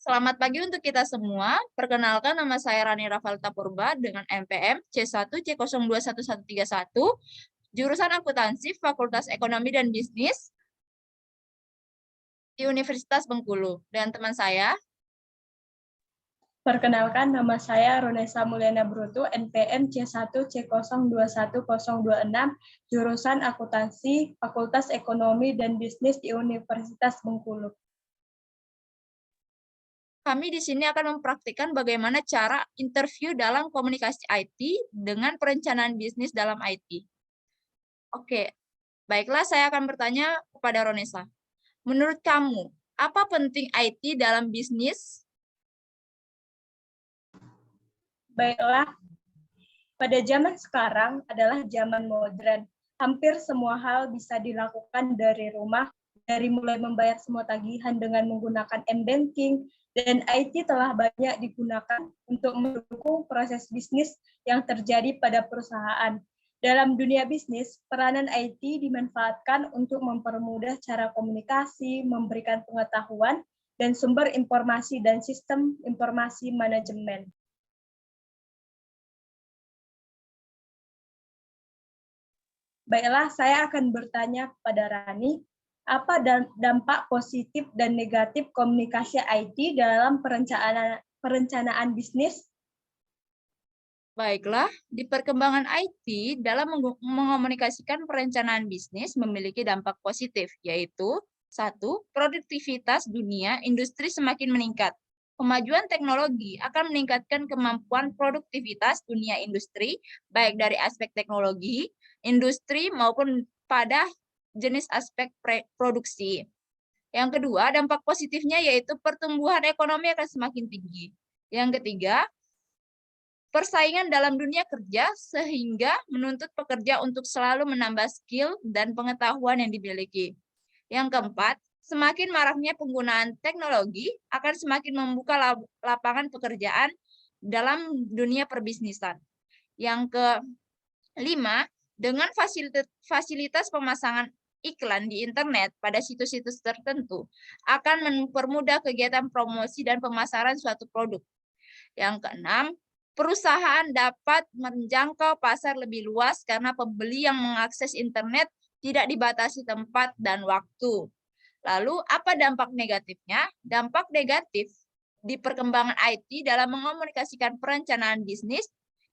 Selamat pagi untuk kita semua. Perkenalkan nama saya Rani Ravalta Purba dengan NPM C1 C021131, jurusan akuntansi Fakultas Ekonomi dan Bisnis di Universitas Bengkulu. Dan teman saya, Perkenalkan, nama saya Ronesa Mulyana Brutu, NPM C1 C021026, jurusan akuntansi Fakultas Ekonomi dan Bisnis di Universitas Bengkulu. kami di sini akan mempraktikkan bagaimana cara interview dalam komunikasi IT dengan perencanaan bisnis dalam IT. Oke, baiklah saya akan bertanya kepada Ronesa. Menurut kamu, apa penting IT dalam bisnis? Baiklah, pada zaman sekarang adalah zaman modern. Hampir semua hal bisa dilakukan dari rumah, dari mulai membayar semua tagihan dengan menggunakan m-banking, dan IT telah banyak digunakan untuk mendukung proses bisnis yang terjadi pada perusahaan. Dalam dunia bisnis, peranan IT dimanfaatkan untuk mempermudah cara komunikasi, memberikan pengetahuan, dan sumber informasi dan sistem informasi manajemen. Baiklah, saya akan bertanya kepada Rani, apa dampak positif dan negatif komunikasi IT dalam perencanaan bisnis? Baiklah, di perkembangan IT dalam mengomunikasikan perencanaan bisnis memiliki dampak positif, yaitu satu, produktivitas dunia industri semakin meningkat. Kemajuan teknologi akan meningkatkan kemampuan produktivitas dunia industri, baik dari aspek teknologi, industri, maupun pada jenis aspek produksi. Yang kedua, dampak positifnya yaitu pertumbuhan ekonomi akan semakin tinggi. Yang ketiga, persaingan dalam dunia kerja sehingga menuntut pekerja untuk selalu menambah skill dan pengetahuan yang dimiliki. Yang keempat, semakin maraknya penggunaan teknologi akan semakin membuka lapangan pekerjaan dalam dunia perbisnisan. Yang kelima, dengan fasilitas pemasangan iklan di internet pada situs-situs tertentu akan mempermudah kegiatan promosi dan pemasaran suatu produk. Yang keenam, perusahaan dapat menjangkau pasar lebih luas karena pembeli yang mengakses internet tidak dibatasi tempat dan waktu. Lalu, apa dampak negatifnya? Dampak negatif di perkembangan IT dalam mengomunikasikan perencanaan bisnis,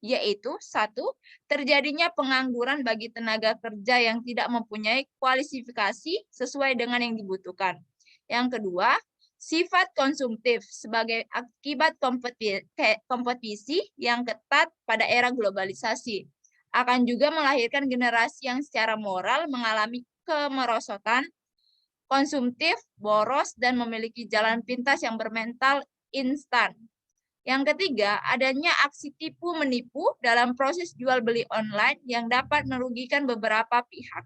yaitu satu, terjadinya pengangguran bagi tenaga kerja yang tidak mempunyai kualifikasi sesuai dengan yang dibutuhkan. Yang kedua, sifat konsumtif sebagai akibat kompetisi yang ketat pada era globalisasi akan juga melahirkan generasi yang secara moral mengalami kemerosotan, konsumtif, boros, dan memiliki jalan pintas yang bermental instan. Yang ketiga, adanya aksi tipu-menipu dalam proses jual-beli online yang dapat merugikan beberapa pihak.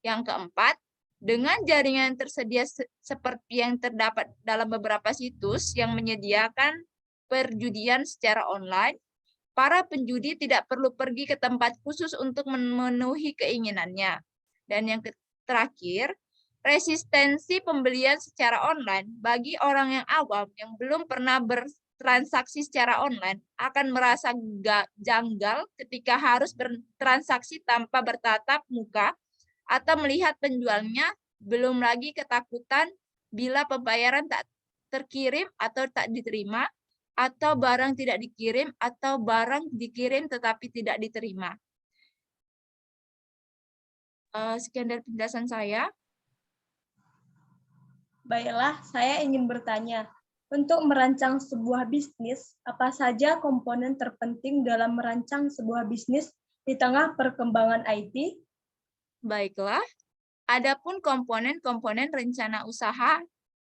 Yang keempat, dengan jaringan tersedia seperti yang terdapat dalam beberapa situs yang menyediakan perjudian secara online, para penjudi tidak perlu pergi ke tempat khusus untuk memenuhi keinginannya. Dan yang terakhir, resistensi pembelian secara online bagi orang yang awam yang belum pernah bertransaksi secara online akan merasa janggal ketika harus bertransaksi tanpa bertatap muka atau melihat penjualnya, belum lagi ketakutan bila pembayaran tak terkirim atau tak diterima, atau barang tidak dikirim, atau barang dikirim tetapi tidak diterima. Sekian dari penjelasan saya. Baiklah, saya ingin bertanya, untuk merancang sebuah bisnis, apa saja komponen terpenting dalam merancang sebuah bisnis di tengah perkembangan IT? Baiklah, adapun komponen-komponen rencana usaha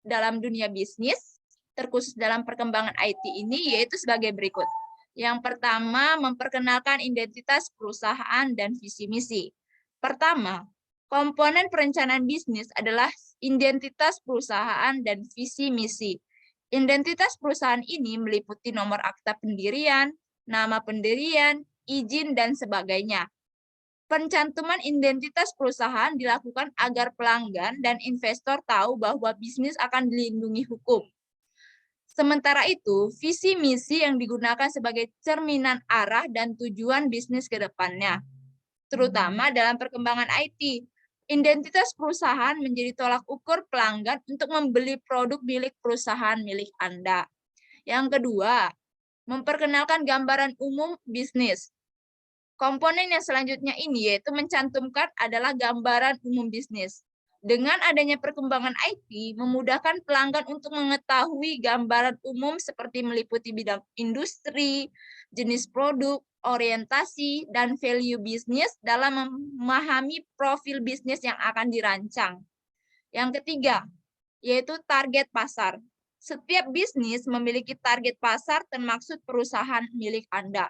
dalam dunia bisnis, terkhusus dalam perkembangan IT ini, yaitu sebagai berikut. Yang pertama, memperkenalkan identitas perusahaan dan visi misi. Pertama, komponen perencanaan bisnis adalah identitas perusahaan dan visi misi. Identitas perusahaan ini meliputi nomor akta pendirian, nama pendirian, izin, dan sebagainya. Pencantuman identitas perusahaan dilakukan agar pelanggan dan investor tahu bahwa bisnis akan dilindungi hukum. Sementara itu, visi misi yang digunakan sebagai cerminan arah dan tujuan bisnis ke depannya, terutama dalam perkembangan IT. Identitas perusahaan menjadi tolak ukur pelanggan untuk membeli produk milik perusahaan milik Anda. Yang kedua, memperkenalkan gambaran umum bisnis. Komponen yang selanjutnya ini yaitu mencantumkan adalah gambaran umum bisnis. Dengan adanya perkembangan IT, memudahkan pelanggan untuk mengetahui gambaran umum seperti meliputi bidang industri, jenis produk, orientasi, dan value bisnis dalam memahami profil bisnis yang akan dirancang. Yang ketiga, yaitu target pasar. Setiap bisnis memiliki target pasar termaksud perusahaan milik Anda.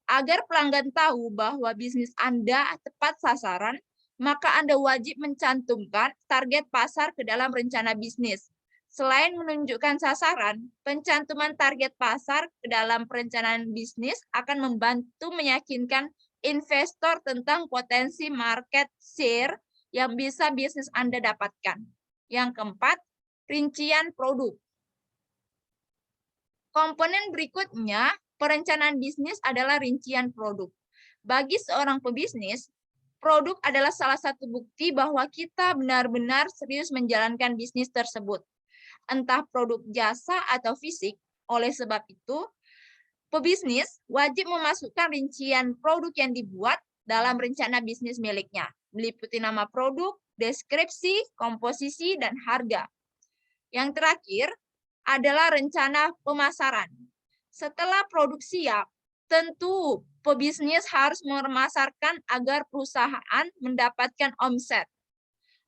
Agar pelanggan tahu bahwa bisnis Anda tepat sasaran, maka Anda wajib mencantumkan target pasar ke dalam rencana bisnis. Selain menunjukkan sasaran, pencantuman target pasar ke dalam perencanaan bisnis akan membantu meyakinkan investor tentang potensi market share yang bisa bisnis Anda dapatkan. Yang keempat, rincian produk. Komponen berikutnya, perencanaan bisnis adalah rincian produk. Bagi seorang pebisnis, produk adalah salah satu bukti bahwa kita benar-benar serius menjalankan bisnis tersebut. Entah produk jasa atau fisik. Oleh sebab itu, pebisnis wajib memasukkan rincian produk yang dibuat dalam rencana bisnis miliknya, meliputi nama produk, deskripsi, komposisi, dan harga. Yang terakhir adalah rencana pemasaran. Setelah produk siap, tentu pebisnis harus memasarkan agar perusahaan mendapatkan omset.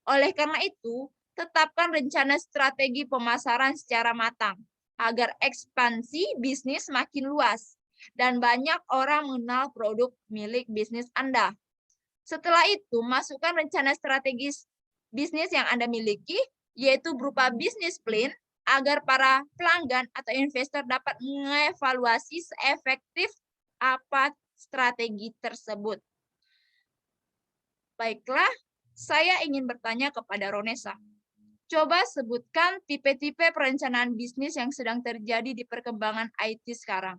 Oleh karena itu, tetapkan rencana strategi pemasaran secara matang agar ekspansi bisnis makin luas dan banyak orang mengenal produk milik bisnis Anda. Setelah itu, masukkan rencana strategis bisnis yang Anda miliki, yaitu berupa bisnis plan, agar para pelanggan atau investor dapat mengevaluasi seefektif apa strategi tersebut. Baiklah, saya ingin bertanya kepada Ronesa. Coba sebutkan tipe-tipe perencanaan bisnis yang sedang terjadi di perkembangan IT sekarang.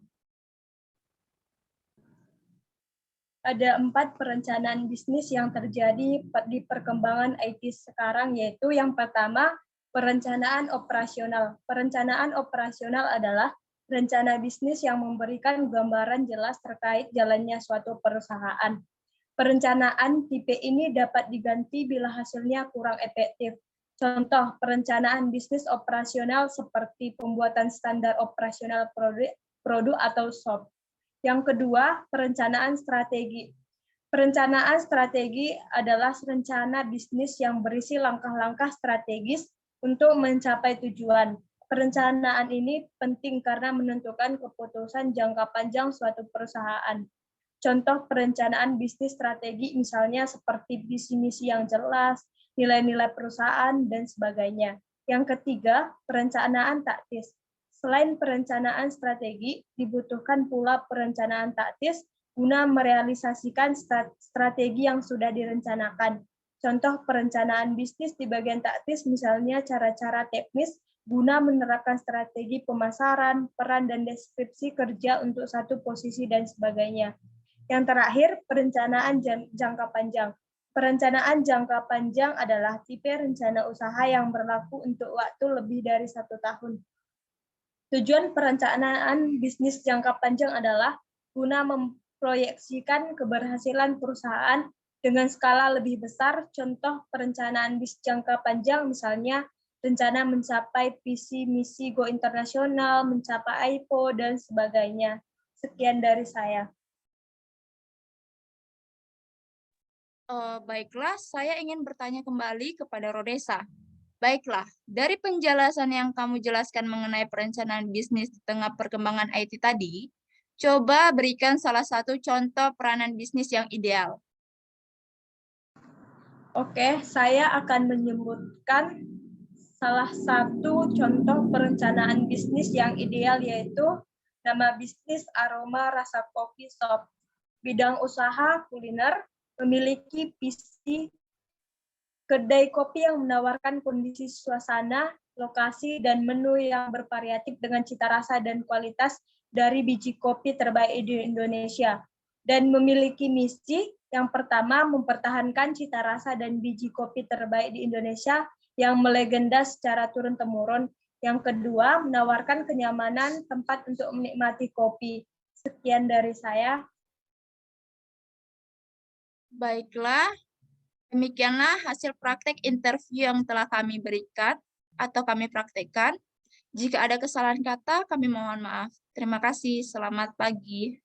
Ada 4 perencanaan bisnis yang terjadi di perkembangan IT sekarang, yaitu yang pertama, perencanaan operasional. Perencanaan operasional adalah rencana bisnis yang memberikan gambaran jelas terkait jalannya suatu perusahaan. Perencanaan tipe ini dapat diganti bila hasilnya kurang efektif. Contoh perencanaan bisnis operasional seperti pembuatan standar operasional produk atau SOP. Yang kedua, perencanaan strategi. Perencanaan strategi adalah rencana bisnis yang berisi langkah-langkah strategis untuk mencapai tujuan. Perencanaan ini penting karena menentukan keputusan jangka panjang suatu perusahaan. Contoh perencanaan bisnis strategi misalnya seperti visi misi yang jelas, nilai-nilai perusahaan, dan sebagainya. Yang ketiga, perencanaan taktis. Selain perencanaan strategi, dibutuhkan pula perencanaan taktis guna merealisasikan strategi yang sudah direncanakan. Contoh perencanaan bisnis di bagian taktis misalnya cara-cara teknis guna menerapkan strategi pemasaran, peran dan deskripsi kerja untuk satu posisi dan sebagainya. Yang terakhir, perencanaan jangka panjang. Perencanaan jangka panjang adalah tipe rencana usaha yang berlaku untuk waktu lebih dari 1 tahun. Tujuan perencanaan bisnis jangka panjang adalah guna memproyeksikan keberhasilan perusahaan dengan skala lebih besar. Contoh perencanaan bisnis jangka panjang misalnya rencana mencapai visi misi go internasional, mencapai IPO, dan sebagainya. Sekian dari saya. Baiklah, saya ingin bertanya kembali kepada Rodesa. Baiklah, dari penjelasan yang kamu jelaskan mengenai perencanaan bisnis di tengah perkembangan IT tadi, coba berikan salah satu contoh peranan bisnis yang ideal. Oke, saya akan menyebutkan salah satu contoh perencanaan bisnis yang ideal, yaitu nama bisnis Aroma Rasa Kopi Shop. Bidang usaha kuliner, memiliki visi Kedai kopi yang menawarkan kondisi suasana, lokasi, dan menu yang bervariatif dengan cita rasa dan kualitas dari biji kopi terbaik di Indonesia. Dan memiliki misi yang pertama, mempertahankan cita rasa dan biji kopi terbaik di Indonesia yang melegenda secara turun-temurun. Yang kedua, menawarkan kenyamanan tempat untuk menikmati kopi. Sekian dari saya. Baiklah, demikianlah hasil praktek interview yang telah kami berikan atau kami praktekkan. Jika ada kesalahan kata, kami mohon maaf. Terima kasih. Selamat pagi.